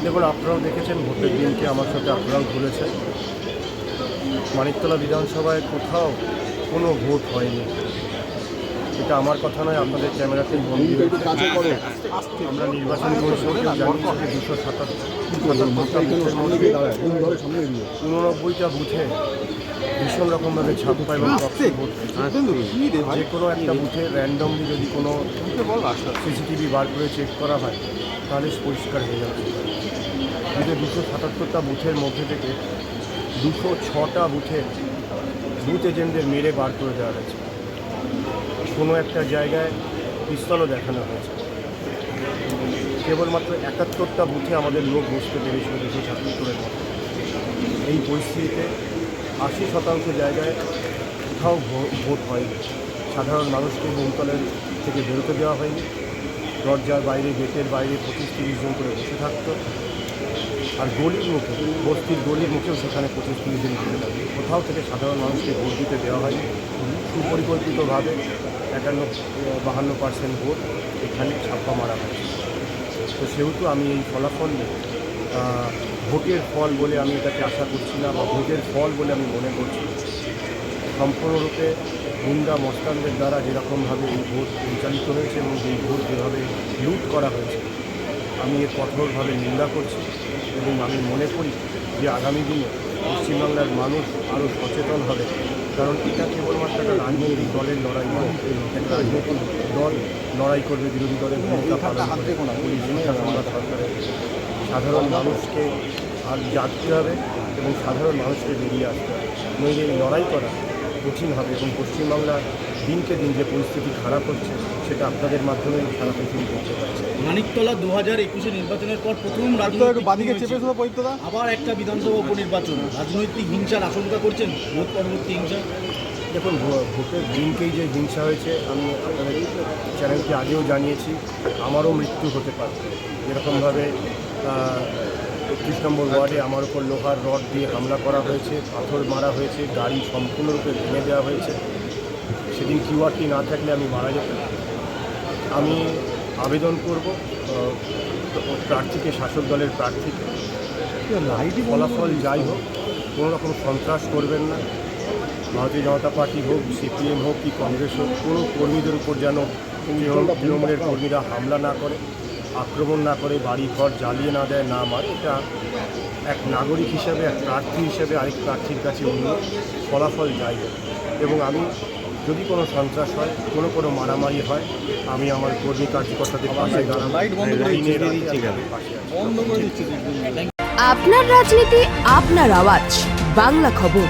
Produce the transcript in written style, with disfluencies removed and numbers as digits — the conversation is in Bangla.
দেখুন, আপনারাও দেখেছেন ভোটের দিনকে আমার সাথে আপনারাও ঘুরেছেন। মানিকতলা বিধানসভায় কোথাও কোনো ভোট হয়নি। এটা আমার কথা নয়, আপনাদের ক্যামেরাতেই বন্দী হয়েছে। আমরা নির্বাচন কমিশনকে জানিয়েছি যে 277টা বুথের মধ্যে 89টা বুথে ভীষণ রকমভাবে ছাপ্পা এবং ভোট যে কোনো একটা বুথে র্যান্ডমলি যদি কোনো সিসিটিভি বার করে চেক করা হয় তাহলে পরিষ্কার হয়ে যাচ্ছে। কিন্তু 277টা বুথের মধ্যে থেকে 206টা বুথের বুথ এজেন্টদের মেরে বার করে দেওয়া হয়েছে। কোনো একটা জায়গায় পিস্তলও দেখানো হয়েছে। কেবলমাত্র 71টা বুথে আমাদের লোক বসতে পেরেছিল 276-এর মধ্যে। এই পরিস্থিতিতে 80% জায়গায় কোথাও ভোট হয়নি। সাধারণ মানুষকে বহুতলের থেকে বেরোতে দেওয়া হয়নি। দরজার বাইরে, গেটের বাইরে 25-30 জন করে বসে থাকত। আর গলির মুখে, বস্তির গলির মুখেও সেখানে 25-30 জন বসে থাকবে। কোথাও থেকে সাধারণ মানুষকে ভোট দিতে দেওয়া হয়নি। সুপরিকল্পিতভাবে 51-52% ভোট এখানে ছাপ্পা মারা হয়েছে। তো সেহেতু আমি এই ফলাফল ভোটের ফল বলে আমি এটাকে আশা করছি না, বা ভোটের ফল বলে আমি মনে করছি। সম্পূর্ণরূপে গুন্ডা মস্তানদের দ্বারা যেরকমভাবে এই ভোট পরিচালিত হয়েছে এবং এই ভোট যেভাবে লুট করা হয়েছে, আমি এর কঠোরভাবে নিন্দা করছি। এবং আমি মনে করি যে আগামী দিনে পশ্চিমবাংলার মানুষ আরও সচেতন হবে। কারণ এটা কেবলমাত্র একটা রাজনৈতিক দলের লড়াই নয়। একটা রাজনৈতিক দল লড়াই করবে বিরোধী দলের ভূমিকা পালন করে, পুলিশ সংবাদ সরকারের। সাধারণ মানুষকে আর জাগতে হবে এবং সাধারণ মানুষকে বেরিয়ে আসতে হবে। নইলে এই লড়াই করা কঠিন হবে। এবং পশ্চিমবাংলার দিনকে দিন যে পরিস্থিতি খারাপ হচ্ছে সেটা আপনাদের মাধ্যমে সারা পৃথিবী করতে পারছে। মানিকতলা 2021 নির্বাচনের পর প্রথম আবার একটা বিধানসভা উপনির্বাচন, রাজনৈতিক হিংসার আশঙ্কা করছেন, ভোট পরবর্তী হিংসা। দেখুন, ভোটের দিনকেই যে হিংসা হয়েছে আমি আপনাদের চ্যানেলকে আগেও জানিয়েছি। আমারও মৃত্যু হতে পারে। যেরকমভাবে 31 নম্বর ওয়ার্ডে আমার ওপর লোহার রড দিয়ে হামলা করা হয়েছে, পাথর মারা হয়েছে, গাড়ি সম্পূর্ণরূপে ভেঙে দেওয়া হয়েছে। সেদিন কিউআরটি না থাকলে আমি মারা যেতাম। আমি আবেদন করব প্রার্থীকে, শাসক দলের প্রার্থীকে, ফলাফল যাই হোক কোনো রকম সন্ত্রাস করবেন না। ভারতীয় জনতা পার্টি হোক, সিপিএম হোক কি কংগ্রেস হোক, কোনো কর্মীদের উপর যেন তৃণমূলের কর্মীরা হামলা না করে, আক্রমণ না করে, বাড়ি ঘর জ্বালিয়ে না দেয়, না মারে। এটা এক নাগরিক হিসেবে, এক প্রার্থী হিসেবে আরেক প্রার্থীর কাছে অন্য ফলাফল যাই হোক। এবং আমি যদি কোনো সন্ত্রাস হয়, কোনো মারামারি হয়, আমি আমার কর্মী কার্যকর্তাদের পাশে দাঁড়াবো। আপনার রাজনীতি, আপনার আওয়াজ, বাংলা খবর।